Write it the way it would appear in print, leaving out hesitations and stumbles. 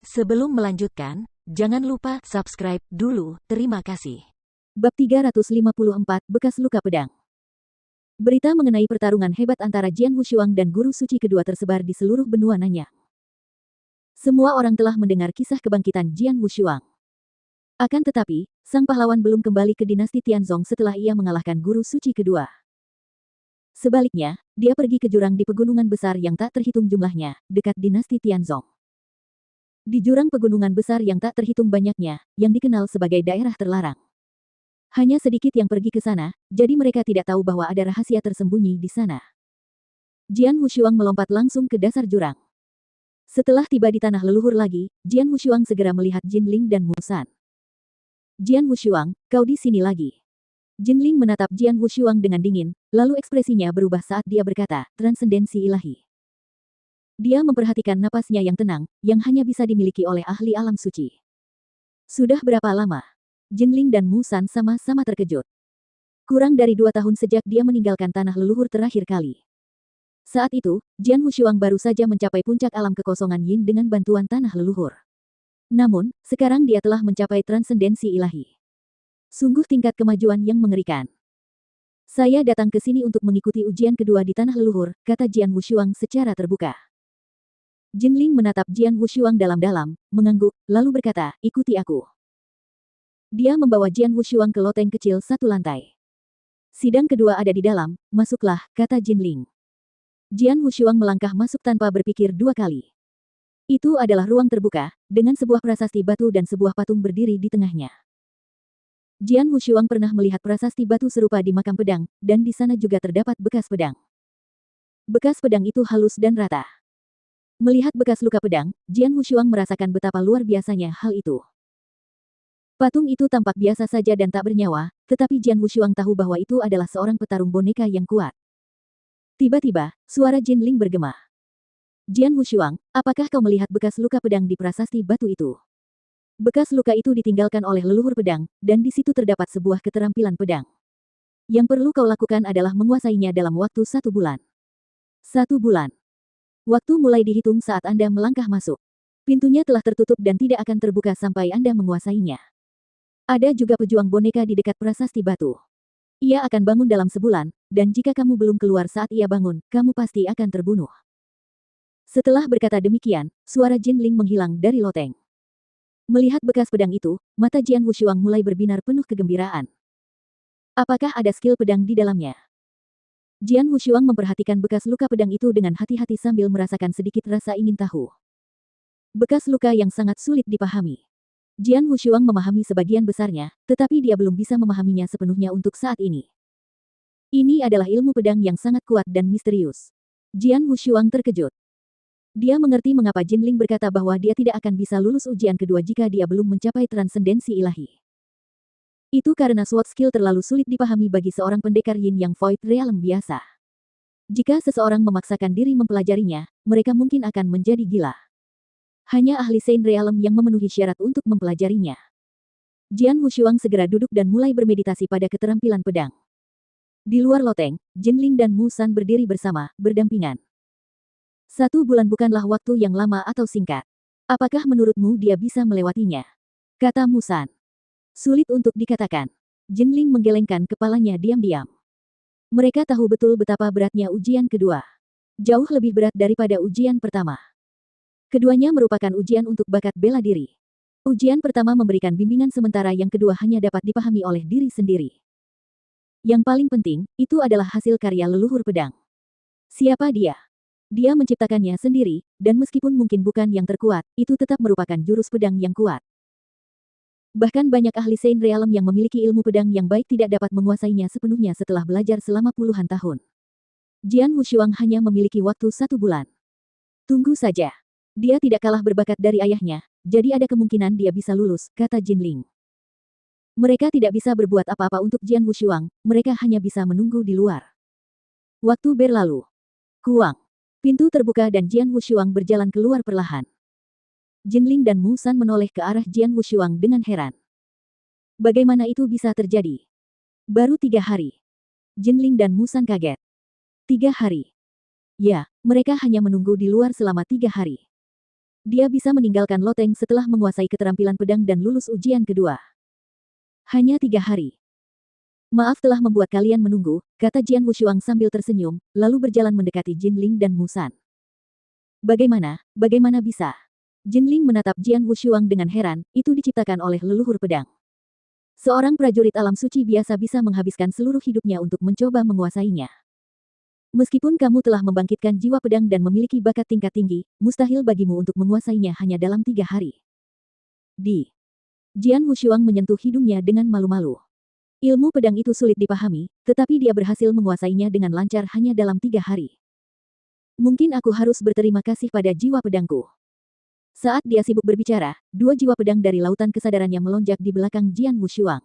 Sebelum melanjutkan, jangan lupa subscribe dulu, terima kasih. Bab 354, Bekas Luka Pedang. Berita mengenai pertarungan hebat antara Jian Wushuang dan guru suci kedua tersebar di seluruh benua Nanyang. Semua orang telah mendengar kisah kebangkitan Jian Wushuang. Akan tetapi, sang pahlawan belum kembali ke dinasti Tianzong setelah ia mengalahkan guru suci kedua. Sebaliknya, dia pergi ke jurang di pegunungan besar yang tak terhitung jumlahnya, dekat dinasti Tianzong. Di jurang pegunungan besar yang tak terhitung banyaknya, yang dikenal sebagai daerah terlarang. Hanya sedikit yang pergi ke sana, jadi mereka tidak tahu bahwa ada rahasia tersembunyi di sana. Jian Wushuang melompat langsung ke dasar jurang. Setelah tiba di tanah leluhur lagi, Jian Wushuang segera melihat Jinling dan Musan. Jian Wushuang, kau di sini lagi. Jinling menatap Jian Wushuang dengan dingin, lalu ekspresinya berubah saat dia berkata, transendensi ilahi. Dia memperhatikan napasnya yang tenang, yang hanya bisa dimiliki oleh ahli alam suci. Sudah berapa lama? Jinling dan Musan sama-sama terkejut. Kurang dari 2 tahun sejak dia meninggalkan tanah leluhur terakhir kali. Saat itu, Jian Wushuang baru saja mencapai puncak alam kekosongan Yin dengan bantuan tanah leluhur. Namun, sekarang dia telah mencapai transendensi ilahi. Sungguh tingkat kemajuan yang mengerikan. Saya datang ke sini untuk mengikuti ujian kedua di tanah leluhur, kata Jian Wushuang secara terbuka. Jinling menatap Jian Wushuang dalam-dalam, mengangguk, lalu berkata, ikuti aku. Dia membawa Jian Wushuang ke loteng kecil satu lantai. Sidang kedua ada di dalam, masuklah, kata Jinling. Jian Wushuang melangkah masuk tanpa berpikir 2 kali. Itu adalah ruang terbuka, dengan sebuah prasasti batu dan sebuah patung berdiri di tengahnya. Jian Wushuang pernah melihat prasasti batu serupa di makam pedang, dan di sana juga terdapat bekas pedang. Bekas pedang itu halus dan rata. Melihat bekas luka pedang, Jian Wushuang merasakan betapa luar biasanya hal itu. Patung itu tampak biasa saja dan tak bernyawa, tetapi Jian Wushuang tahu bahwa itu adalah seorang petarung boneka yang kuat. Tiba-tiba, suara Jinling bergema. Jian Wushuang, apakah kau melihat bekas luka pedang di prasasti batu itu? Bekas luka itu ditinggalkan oleh leluhur pedang, dan di situ terdapat sebuah keterampilan pedang. Yang perlu kau lakukan adalah menguasainya dalam waktu 1 bulan. 1 bulan. Waktu mulai dihitung saat Anda melangkah masuk. Pintunya telah tertutup dan tidak akan terbuka sampai Anda menguasainya. Ada juga pejuang boneka di dekat prasasti batu. Ia akan bangun dalam sebulan, dan jika kamu belum keluar saat ia bangun, kamu pasti akan terbunuh. Setelah berkata demikian, suara Jinling menghilang dari loteng. Melihat bekas pedang itu, mata Jian Wushuang mulai berbinar penuh kegembiraan. Apakah ada skill pedang di dalamnya? Jian Wushuang memperhatikan bekas luka pedang itu dengan hati-hati sambil merasakan sedikit rasa ingin tahu. Bekas luka yang sangat sulit dipahami. Jian Wushuang memahami sebagian besarnya, tetapi dia belum bisa memahaminya sepenuhnya untuk saat ini. Ini adalah ilmu pedang yang sangat kuat dan misterius. Jian Wushuang terkejut. Dia mengerti mengapa Jinling berkata bahwa dia tidak akan bisa lulus ujian kedua jika dia belum mencapai transendensi ilahi. Itu karena sword skill terlalu sulit dipahami bagi seorang pendekar Yin yang Void Realm biasa. Jika seseorang memaksakan diri mempelajarinya, mereka mungkin akan menjadi gila. Hanya ahli Saint Realm yang memenuhi syarat untuk mempelajarinya. Jian Wushuang segera duduk dan mulai bermeditasi pada keterampilan pedang. Di luar loteng, Jinling dan Musan berdiri bersama, berdampingan. 1 bulan bukanlah waktu yang lama atau singkat. Apakah menurutmu dia bisa melewatinya? Kata Musan. Sulit untuk dikatakan. Jinling menggelengkan kepalanya diam-diam. Mereka tahu betul betapa beratnya ujian kedua. Jauh lebih berat daripada ujian pertama. Keduanya merupakan ujian untuk bakat bela diri. Ujian pertama memberikan bimbingan sementara yang kedua hanya dapat dipahami oleh diri sendiri. Yang paling penting, itu adalah hasil karya leluhur pedang. Siapa dia? Dia menciptakannya sendiri, dan meskipun mungkin bukan yang terkuat, itu tetap merupakan jurus pedang yang kuat. Bahkan banyak ahli Saint Realm yang memiliki ilmu pedang yang baik tidak dapat menguasainya sepenuhnya setelah belajar selama puluhan tahun. Jian Wushuang hanya memiliki waktu 1 bulan. Tunggu saja. Dia tidak kalah berbakat dari ayahnya, jadi ada kemungkinan dia bisa lulus, kata Jinling. Mereka tidak bisa berbuat apa-apa untuk Jian Wushuang, mereka hanya bisa menunggu di luar. Waktu berlalu. Kuang. Pintu terbuka dan Jian Wushuang berjalan keluar perlahan. Jinling dan Musan menoleh ke arah Jian Wushuang dengan heran. Bagaimana itu bisa terjadi? Baru 3 hari. Jinling dan Musan kaget. 3 hari. Ya, mereka hanya menunggu di luar selama 3 hari. Dia bisa meninggalkan loteng setelah menguasai keterampilan pedang dan lulus ujian kedua. Hanya 3 hari. Maaf telah membuat kalian menunggu, kata Jian Wushuang sambil tersenyum, lalu berjalan mendekati Jinling dan Musan. Bagaimana bisa? Jinling menatap Jian Wushuang dengan heran, itu diciptakan oleh leluhur pedang. Seorang prajurit alam suci biasa bisa menghabiskan seluruh hidupnya untuk mencoba menguasainya. Meskipun kamu telah membangkitkan jiwa pedang dan memiliki bakat tingkat tinggi, mustahil bagimu untuk menguasainya hanya dalam 3 hari. Jian Wushuang menyentuh hidungnya dengan malu-malu. Ilmu pedang itu sulit dipahami, tetapi dia berhasil menguasainya dengan lancar hanya dalam 3 hari. Mungkin aku harus berterima kasih pada jiwa pedangku. Saat dia sibuk berbicara, 2 jiwa pedang dari lautan kesadarannya melonjak di belakang Jian Wushuang.